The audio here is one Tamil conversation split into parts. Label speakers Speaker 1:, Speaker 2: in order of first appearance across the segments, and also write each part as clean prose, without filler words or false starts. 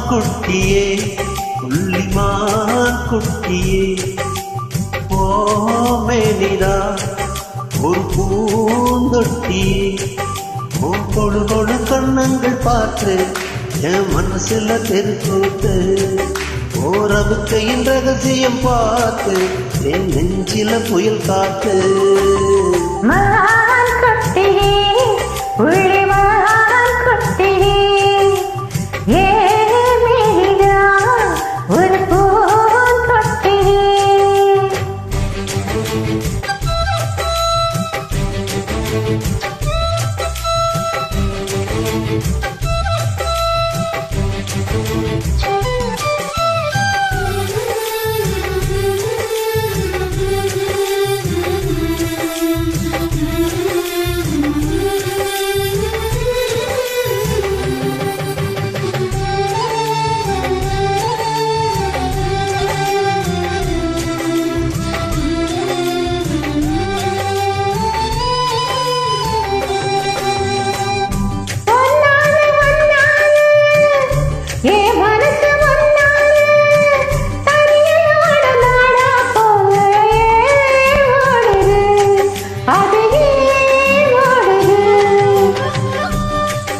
Speaker 1: குட்டியே புள்ளிமான் குட்டியே ஓமேனிதா ஒரு பூந்தொட்டியே உன் கொடு கொடு கண்ணங்கள் பார்த்து என் மனசுல தெரிஞ்சுட்டு ஓரவுக்கையின் ரகசியம் பார்த்து என் நெஞ்சில புயல் காத்து
Speaker 2: மான் குட்டியே புள்ளிமான் குட்டியே ஏமேனிதா ஒரு பூந்தொட்டியே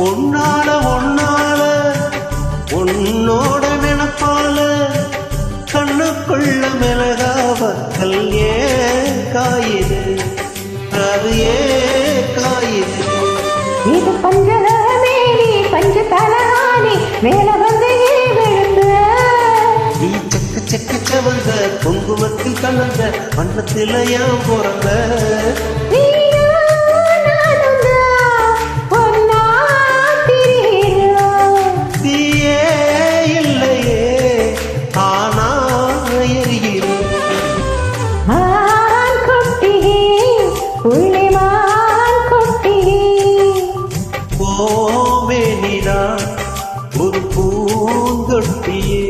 Speaker 1: ஒன்னால ஒன்னால உன்னோட நினைப்பால கண்ணுக்குள்ள மிளகாவத்தல் ஏன் காயுது அது ஏன் காயுது
Speaker 2: இது பஞ்சமேனி பஞ்ச தலகாணி மேல வந்து விழுந்து
Speaker 1: நீ செக்க செக்க செவந்த குங்குமத்தில் கலந்த வண்ணத்தில ஏன் பிறந்த ஓமேனிதா ஒரு பூந்தொட்டியே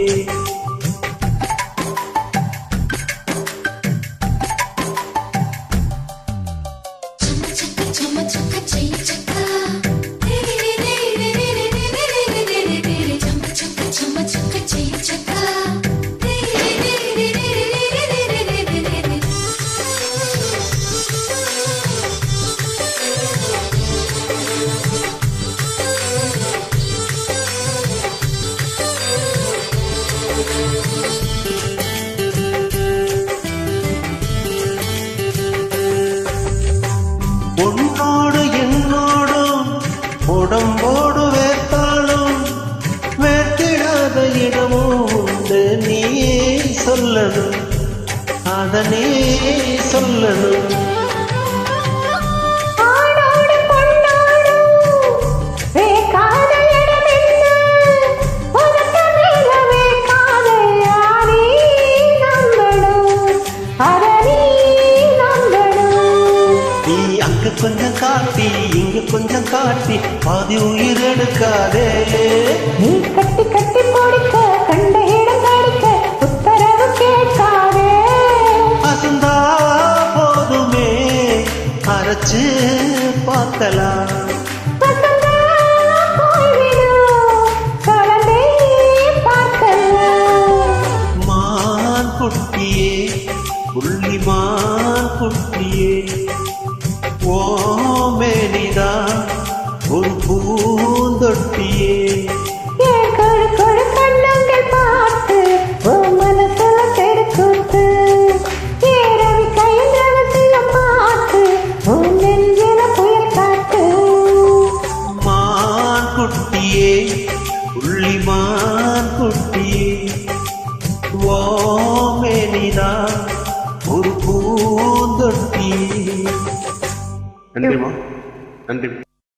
Speaker 1: உன்னோடு என்னோடும் உடம்போடு வேர்த்தாலும் வேட்டிடாத இடமும் உண்டு நீ சொல்லணும் அதனே சொல்லணும் கொஞ்சம் காட்டி இங்கு கொஞ்சம் காட்டி பாதி உயிர் எடுக்காதே
Speaker 2: நீ கட்டி கட்டி முடிக்க கண்ட இடம் காடிக்க உத்தரவு கேட்காதே
Speaker 1: அசந்தா போதுமே அரைச்சு பார்க்கலாம் மான் குட்டியே புள்ளிமான் குட்டியே ஓமேனிதா ஒரு பூந்தொட்டியே
Speaker 2: கண்ணங்கள் பார்த்து ஓ மனசுல கெடுக்குத்து ஏறவி கையில் ரகசியம் பார்த்து ஓ நெஞ்சில புயல் காத்து
Speaker 1: மான் குட்டியே புள்ளிமான் குட்டியே ஓமேனிதா ஒரு பூந்தொட்டியே நன்றிமா நன்றி.